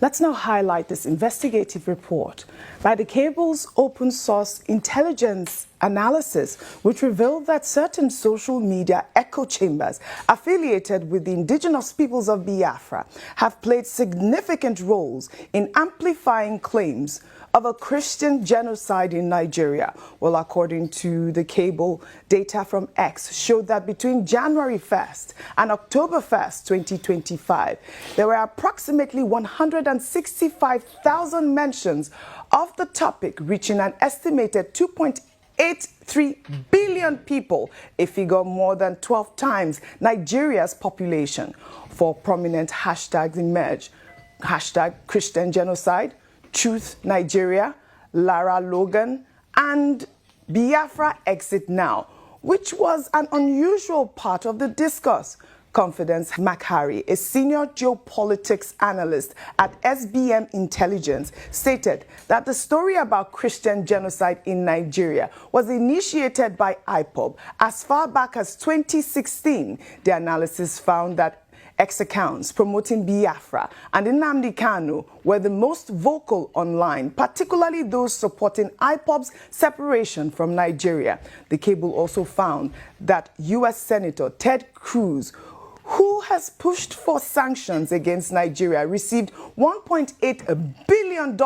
Let's now highlight this investigative report by the cable's open source intelligence analysis, which revealed that certain social media echo chambers affiliated with the indigenous peoples of Biafra have played significant roles in amplifying claims of a Christian genocide in Nigeria. Well, according to the cable, data from X showed that between January 1st and October 1st, 2025, there were approximately 165,000 mentions of the topic, reaching an estimated 2.83 billion people, a figure more than 12 times Nigeria's population. Four prominent hashtags emerge: hashtag Christian genocide, Truth Nigeria, Lara Logan, and Biafra Exit Now, which was an unusual part of the discourse. Confidence Makhari, a senior geopolitics analyst at SBM Intelligence, stated that the story about Christian genocide in Nigeria was initiated by IPOB as far back as 2016. The analysis found that X accounts promoting Biafra and Nnamdi Kanu were the most vocal online, particularly those supporting IPOB's separation from Nigeria. The cable also found that U.S. Senator Ted Cruz, who has pushed for sanctions against Nigeria, received $1.8 billion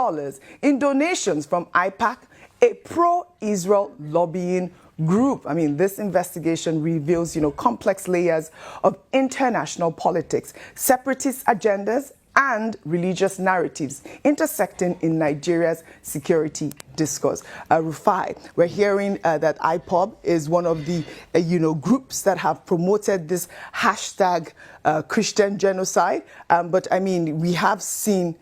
in donations from IPAC, a pro-Israel lobbying group. I mean, this investigation reveals, complex layers of international politics, separatist agendas, and religious narratives intersecting in Nigeria's security discourse. Rufai, we're hearing that IPOB is one of the, groups that have promoted this hashtag Christian genocide. But I mean, we have seen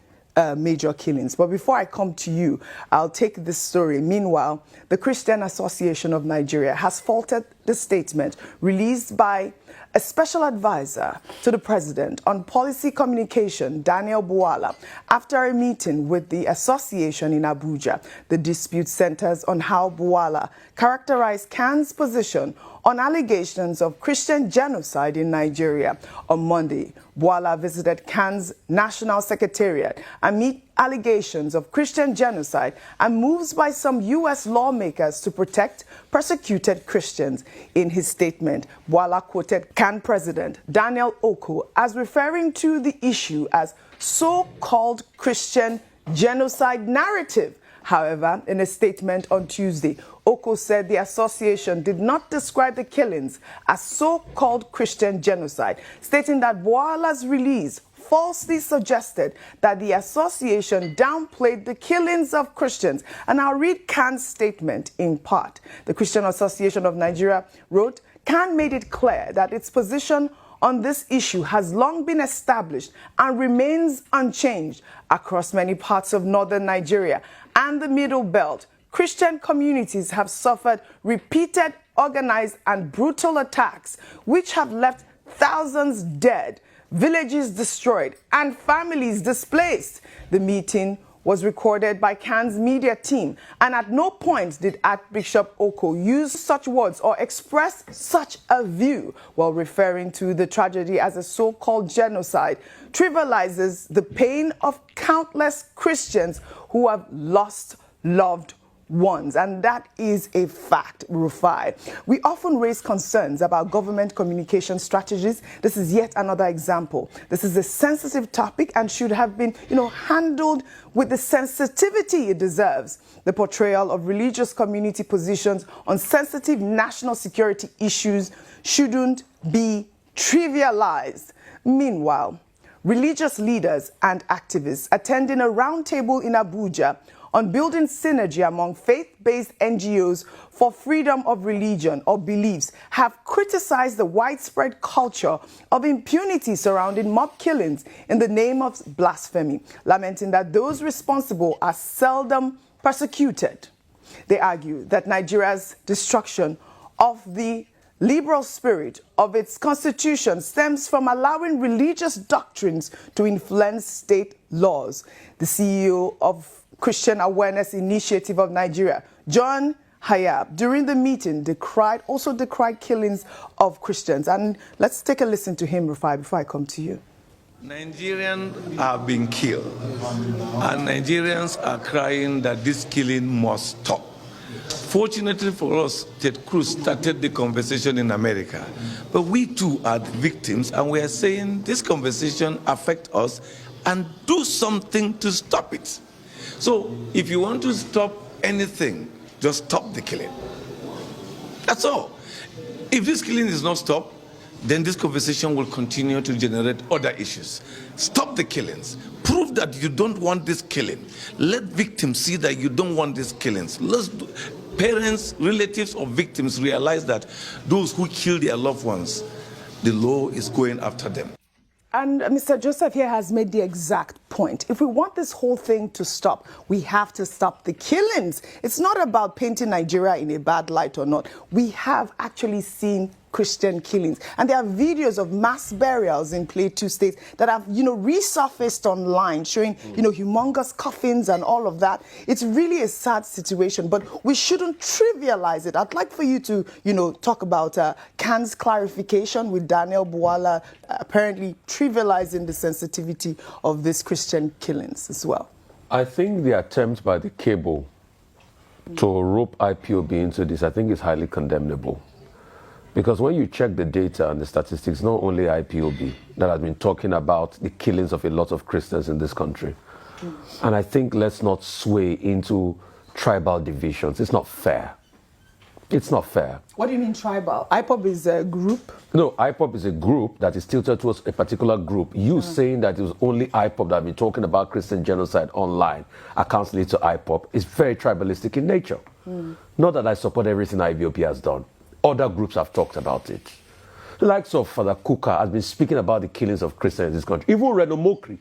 major killings. But before I come to you, I'll take this story. Meanwhile, the Christian Association of Nigeria has faulted the statement released by a special advisor to the president on policy communication, Daniel Bwala, after a meeting with the association in Abuja. The dispute centers on how Bwala characterized CAN's position on allegations of Christian genocide in Nigeria. On Monday, Bwala visited CAN's National Secretariat amid allegations of Christian genocide and moves by some U.S. lawmakers to protect persecuted Christians. In his statement, Bwala quoted CAN President Daniel Oko as referring to the issue as so-called Christian genocide narrative. However, in a statement on Tuesday, Oko said the association did not describe the killings as so-called Christian genocide, stating that Bwala's release falsely suggested that the association downplayed the killings of Christians. And I'll read CAN's statement in part. The Christian Association of Nigeria wrote, "CAN made it clear that its position on this issue has long been established and remains unchanged. Across many parts of northern Nigeria and the Middle Belt, Christian communities have suffered repeated, organized, and brutal attacks, which have left thousands dead, villages destroyed, and families displaced." The meeting was recorded by CAN's media team, and at no point did Archbishop Oko use such words or express such a view, while referring to the tragedy as a so-called genocide trivializes the pain of countless Christians who have lost loved ones. And that is a fact, Rufai. We often raise concerns about government communication strategies. This is yet another example. This is a sensitive topic and should have been, handled with the sensitivity it deserves. The portrayal of religious community positions on sensitive national security issues shouldn't be trivialized. Meanwhile, religious leaders and activists attending a roundtable in Abuja on building synergy among faith-based NGOs for freedom of religion or beliefs have criticized the widespread culture of impunity surrounding mob killings in the name of blasphemy, lamenting that those responsible are seldom persecuted. They argue that Nigeria's destruction of the liberal spirit of its constitution stems from allowing religious doctrines to influence state laws. The CEO of Christian Awareness Initiative of Nigeria, John Hayab, during the meeting also decried killings of Christians. And let's take a listen to him, Rufai, before I come to you. Nigerians are being killed, and Nigerians are crying that this killing must stop. Fortunately for us, Ted Cruz started the conversation in America, but we too are the victims, and we are saying this conversation affects us and do something to stop it. So if you want to stop anything, just stop the killing. That's all. If this killing is not stopped, then this conversation will continue to generate other issues. Stop the killings. Prove that you don't want this killing. Let victims see that you don't want these killings. Parents, relatives of victims realize that those who kill their loved ones, the law is going after them. And Mr. Joseph here has made the exact point. If we want this whole thing to stop, we have to stop the killings. It's not about painting Nigeria in a bad light or not. We have actually seen Christian killings. And there are videos of mass burials in Plateau State that have, resurfaced online showing, humongous coffins and all of that. It's really a sad situation, but we shouldn't trivialize it. I'd like for you to, talk about Khan's clarification with Daniel Bwala apparently trivializing the sensitivity of these Christian killings as well. I think the attempt by the cable to rope IPOB into this, I think is highly condemnable. Because when you check the data and the statistics, not only IPOB that has been talking about the killings of a lot of Christians in this country. And I think let's not sway into tribal divisions. It's not fair. It's not fair. What do you mean tribal? IPOB is a group? No, IPOB is a group that is tilted towards a particular group. You saying that it was only IPOB that have been talking about Christian genocide online accounts lead to IPOB is very tribalistic in nature. Not that I support everything IPOB has done. Other groups have talked about it. The likes of Father Kuka has been speaking about the killings of Christians in this country. Even Reno Mokri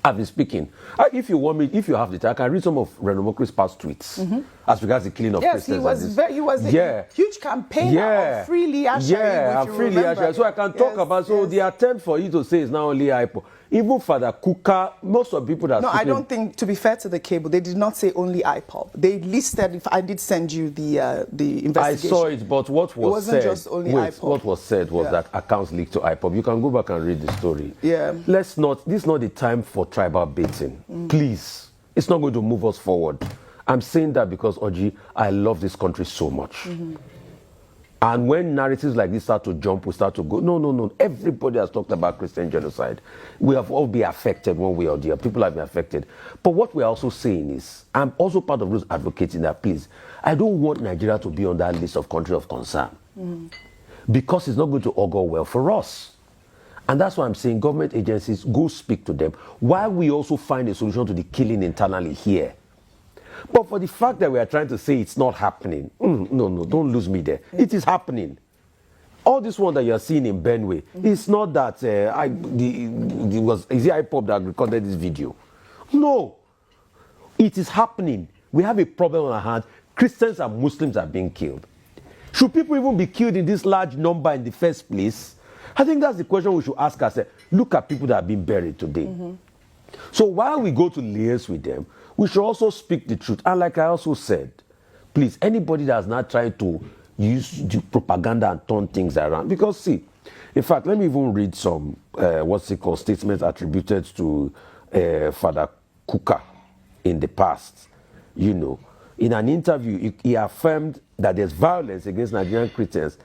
has been speaking. If you want me, if you have the time, I can read some of Reno Mokri's past tweets as regards the killing of Christians. Yes, he was a huge campaigner of freely Ashari. Yeah, freely Ashari. So I can talk about, the attempt for you to say is now only IPO. Even Father Kuka, most of the people that... No, I don't think, to be fair to the cable, they did not say only IPOB. They listed, if I did send you the investigation. I saw it, but what was said... It wasn't just only IPOB. What was said was that accounts leaked to IPOB. You can go back and read the story. Yeah. This is not the time for tribal baiting. Please. It's not going to move us forward. I'm saying that because, Oji, I love this country so much. And when narratives like this start to jump, we start to go, no. Everybody has talked about Christian genocide. We have all been affected one way or the other. People have been affected. But what we're also saying is, I'm also part of those advocating that, please, I don't want Nigeria to be on that list of countries of concern. Because it's not going to augur well for us. And that's why I'm saying government agencies, go speak to them, while we also find a solution to the killing internally here. But for the fact that we are trying to say it's not happening, no, don't lose me there. It is happening. All this one that you're seeing in Benue, it's not that is it IPOB that recorded this video? No. It is happening. We have a problem on our hands. Christians and Muslims are being killed. Should people even be killed in this large number in the first place? I think that's the question we should ask ourselves. Look at people that have been buried today. So while we go to liaise with them, we should also speak the truth. And like I also said, please, anybody that's not trying to use the propaganda and turn things around. Because see, in fact, let me even read some, statements attributed to Father Kuka in the past. In an interview, he affirmed that there's violence against Nigerian Christians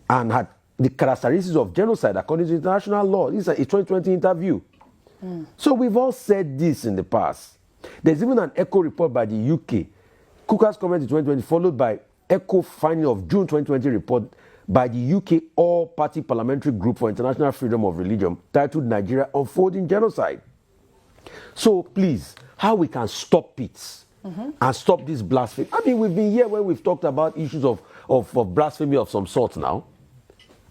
and had the characteristics of genocide according to international law. This is a 2020 interview. So we've all said this in the past. There's even an ECHO report by the UK, Kuka's comment in 2020, followed by ECHO finding of June 2020 report by the UK All-Party Parliamentary Group for International Freedom of Religion titled Nigeria Unfolding Genocide. So please, how we can stop it and stop this blasphemy? I mean, we've been here when we've talked about issues of blasphemy of some sort now.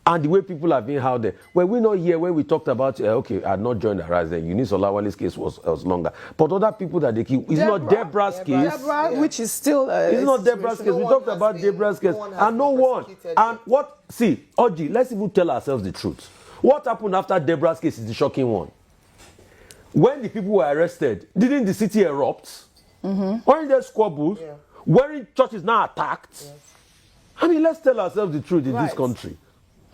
And the way people have been out there. Were we not here when we talked about, I had not joined the rise then. Eunice Olawale's case was longer. But other people that they killed, it's not Deborah's case. Deborah, which is still... it's not Deborah's case. We talked about Deborah's case. And no one. And what, see, Oji, let's even tell ourselves the truth. What happened after Deborah's case is the shocking one. When the people were arrested, didn't the city erupt? Weren't there squabbles? Weren't churches now attacked? I mean, let's tell ourselves the truth in this country.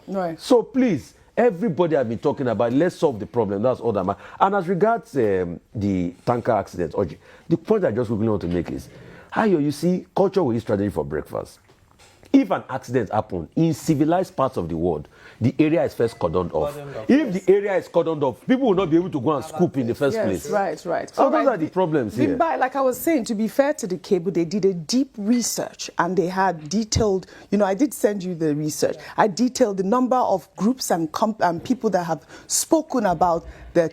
Right. So please, Everybody have been talking about, let's solve the problem. That's all that matters. And as regards the tanker accident, the point I just quickly want to make is, you see, culture will eat strategy for breakfast. If an accident happens in civilized parts of the world, the area is first cordoned off. If the area is cordoned off, people will not be able to go and scoop in the first place. Right. So those are the problems here. Like I was saying, to be fair to the cable, they did a deep research and they had detailed, I did send you the research. I detailed the number of groups and people that have spoken about the,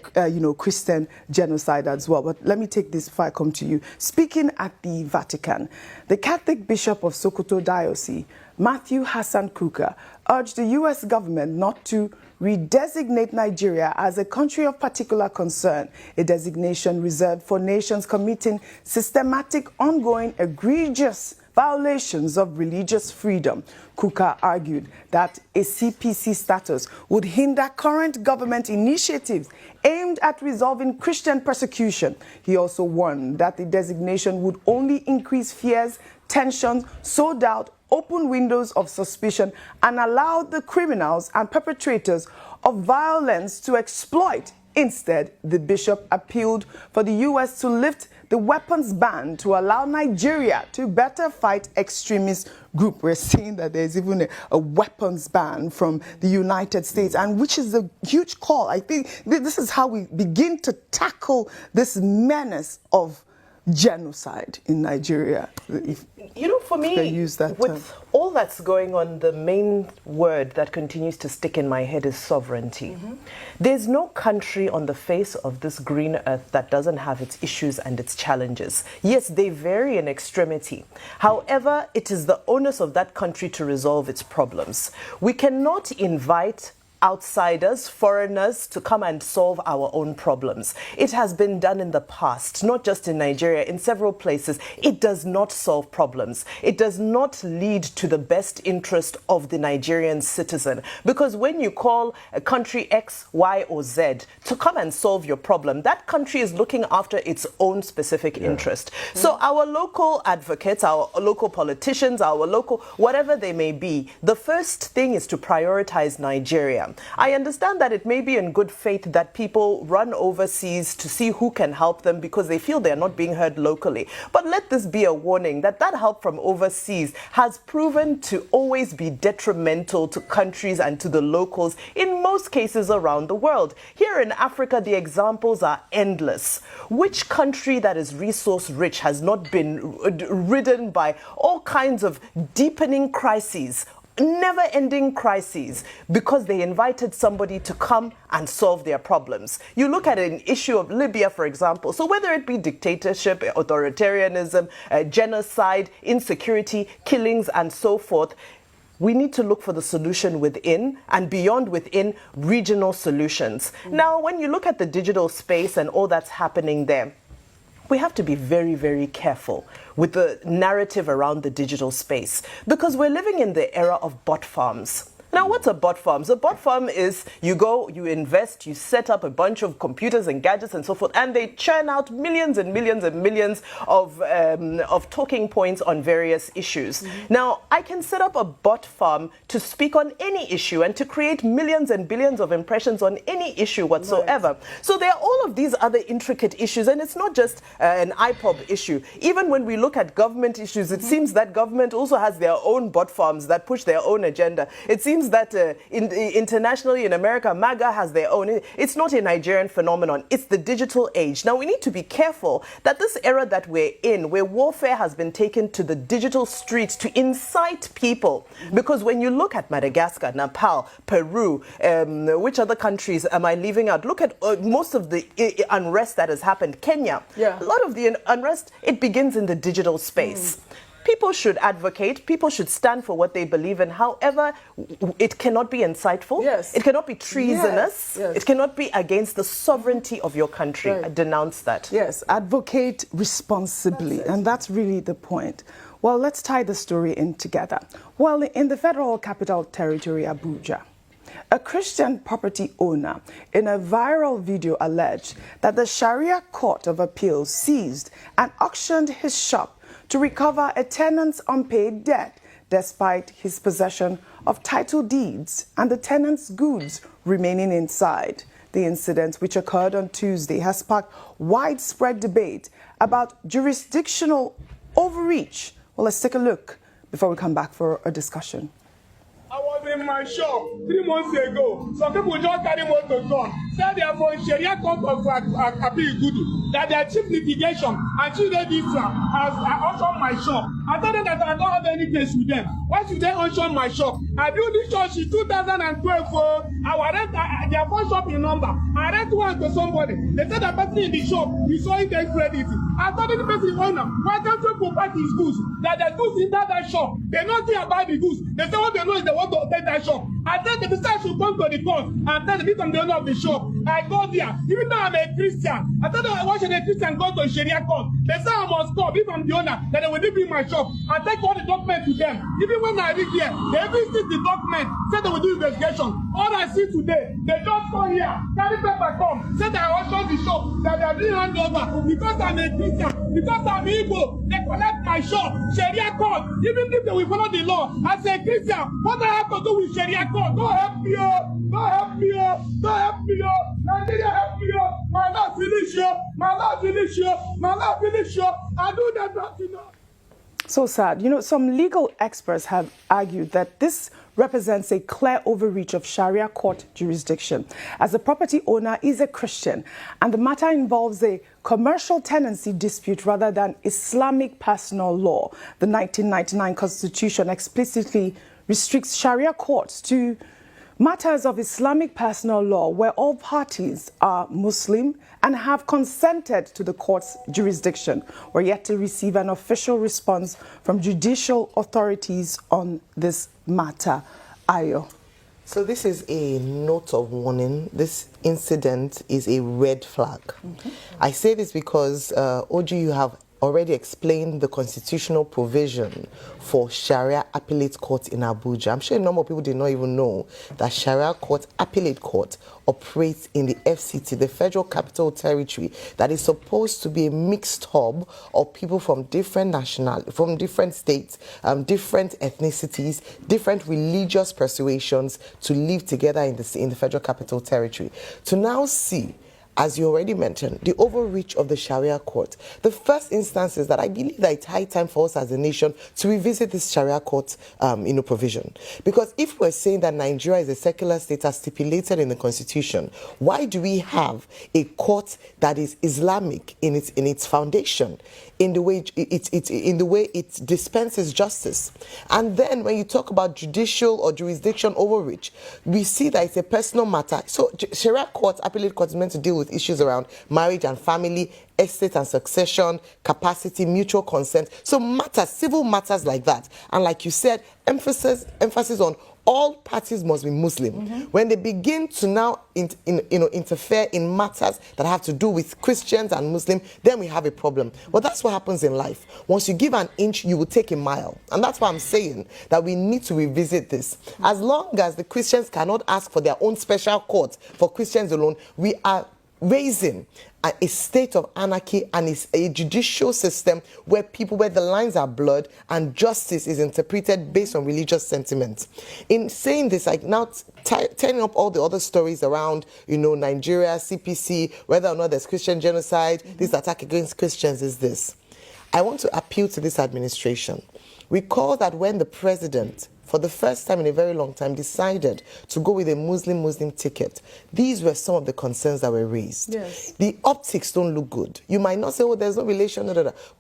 Christian genocide as well. But let me take this before I come to you. Speaking at the Vatican, the Catholic Bishop of Sokoto Diocese, Matthew Hassan Kuka, urged the U.S. government not to redesignate Nigeria as a country of particular concern, a designation reserved for nations committing systematic, ongoing, egregious violations of religious freedom. Kuka argued that a CPC status would hinder current government initiatives aimed at resolving Christian persecution. He also warned that the designation would only increase fears, tensions, sow doubt, open windows of suspicion, and allow the criminals and perpetrators of violence to exploit. Instead, the bishop appealed for the U.S. to lift the weapons ban to allow Nigeria to better fight extremist group. We're seeing that there's even a weapons ban from the United States, and which is a huge call. I think this is how we begin to tackle this menace of genocide in Nigeria. For me, with all that's going on, the main word that continues to stick in my head is sovereignty. There's no country on the face of this green earth that doesn't have its issues and its challenges. Yes, they vary in extremity. However, it is the onus of that country to resolve its problems. We cannot invite outsiders, foreigners, to come and solve our own problems. It has been done in the past, not just in Nigeria, in several places. It does not solve problems. It does not lead to the best interest of the Nigerian citizen. Because when you call a country X, Y, or Z to come and solve your problem, that country is looking after its own specific interest. So our local advocates, our local politicians, our local, whatever they may be, the first thing is to prioritize Nigeria. I understand that it may be in good faith that people run overseas to see who can help them because they feel they're not being heard locally. But let this be a warning that help from overseas has proven to always be detrimental to countries and to the locals in most cases around the world. Here in Africa, the examples are endless. Which country that is resource rich has not been ridden by all kinds of deepening crises, never-ending crises, because they invited somebody to come and solve their problems? You look at an issue of Libya, for example. So whether it be dictatorship, authoritarianism, genocide, insecurity, killings, and so forth, we need to look for the solution within, and beyond within, regional solutions. Now, when you look at the digital space and all that's happening there, we have to be very, very careful with the narrative around the digital space, because we're living in the era of bot farms. Now, what's a bot farm? So a bot farm is you go, you invest, you set up a bunch of computers and gadgets and so forth, and they churn out millions and millions and millions of talking points on various issues. Now, I can set up a bot farm to speak on any issue and to create millions and billions of impressions on any issue whatsoever. So there are all of these other intricate issues, and it's not just an IPOB issue. Even when we look at government issues, it seems that government also has their own bot farms that push their own agenda. It seems that internationally in America, MAGA has their own. It's not a Nigerian phenomenon. It's the digital age. Now, we need to be careful that this era that we're in, where warfare has been taken to the digital streets to incite people, because when you look at Madagascar, Nepal, Peru, which other countries am I leaving out? Look at most of the unrest that has happened. Kenya, a lot of the unrest, it begins in the digital space. People should advocate, people should stand for what they believe in. However, it cannot be insightful. It cannot be treasonous. It cannot be against the sovereignty of your country. I denounce that. Yes, advocate responsibly. And that's really the point. Well, let's tie the story in together. Well, in the Federal Capital Territory, Abuja, a Christian property owner in a viral video alleged that the Sharia Court of Appeal seized and auctioned his shop to recover a tenant's unpaid debt, despite his possession of title deeds and the tenant's goods remaining inside. The incident, which occurred on Tuesday, has sparked widespread debate about jurisdictional overreach. Well, let's take a look before we come back for a discussion. I was in my shop 3 months ago. Some people just carry motor gun. Said they are for Sharia court of Appeal Gudu. That they are cheap litigation. And she did this as I auctioned my shop. I told them that I don't have any case with them. Why should they auction my shop? I built this shop in 2012. I rent their phone shop in number. I rent one to somebody. They said the person in the shop, you saw it their credit. I told the person owner, why can't you provide his goods? That the goods in that shop. They don't care about the goods. They say what they know is they want to take that shop. I tell them the side should come to the court and tell them this I'm the owner of the shop. I go there. Even though I'm a Christian, I tell them why should a Christian go to Sharia court? They say I must stop if I'm the owner, that they will leave me my shop. I take all the documents to them. Even when I reach here, they even see the document, say they will do investigation. All I see today, they just come here, carry paper come, say that I auction the shop, that they are being handed over. Because I'm a Christian, because I'm Igbo, they collect my shop, Sharia court. Even if they will follow the law, as a Christian, what I have to do with Sharia court? Don't help me, don't help me, don't help me, Nigeria help me, my life finish, my life finish, my life finish, I do that not enough. So sad. You know, some legal experts have argued that this represents a clear overreach of Sharia court jurisdiction, as the property owner is a Christian and the matter involves a commercial tenancy dispute rather than Islamic personal law. The 1999 Constitution explicitly restricts Sharia courts to matters of Islamic personal law where all parties are Muslim and have consented to the court's jurisdiction. We're yet to receive an official response from judicial authorities on this matter. Ayo. So this is a note of warning. This incident is a red flag. I say this because, Oji, you have already explained the constitutional provision for Sharia Appellate Court in Abuja. I'm sure a number of people did not even know that Sharia Court Appellate Court operates in the FCT, the Federal Capital Territory, that is supposed to be a mixed hub of people from different from different states, different ethnicities, different religious persuasions to live together in the Federal Capital Territory. To now see, as you already mentioned, the overreach of the Sharia court. The first instance is that I believe that it's high time for us as a nation to revisit this Sharia court provision. Because if we're saying that Nigeria is a secular state as stipulated in the Constitution, why do we have a court that is Islamic in its foundation, in the way it dispenses justice? And then when you talk about judicial or jurisdiction overreach, we see that it's a personal matter. So Sharia court, appellate court, is meant to deal with issues around marriage and family, estate and succession, capacity, mutual consent. So matters, civil matters like that. And like you said, emphasis on all parties must be Muslim. When they begin to now interfere in matters that have to do with Christians and Muslims, then we have a problem. But that's what happens in life. Once you give an inch, you will take a mile. And that's why I'm saying that we need to revisit this. As long as the Christians cannot ask for their own special court for Christians alone, we are raising a state of anarchy, and it's a judicial system where the lines are blurred and justice is interpreted based on religious sentiments. In saying this, like now turning up all the other stories around, Nigeria, CPC, whether or not there's Christian genocide, this attack against Christians is this. I want to appeal to this administration. Recall that when the president, for the first time in a very long time, decided to go with a Muslim ticket, these were some of the concerns that were raised. Yes. The optics don't look good. You might not say, oh, there's no relation,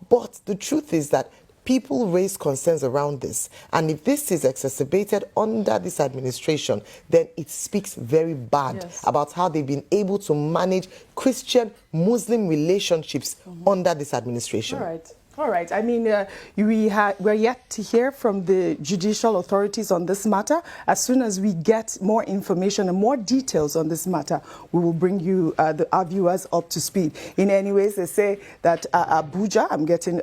but the truth is that people raise concerns around this. And if this is exacerbated under this administration, then it speaks very bad about how they've been able to manage Christian-Muslim relationships under this administration. All right. I mean, we're yet to hear from the judicial authorities on this matter. As soon as we get more information and more details on this matter, we will bring you, our viewers, up to speed. In any ways, they say that Abuja, I'm getting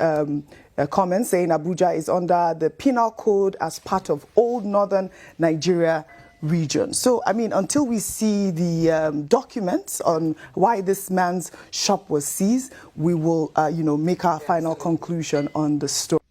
a comment saying Abuja is under the penal code as part of old northern Nigeria region. So, I mean, until we see the documents on why this man's shop was seized, we will, make our final conclusion on the story.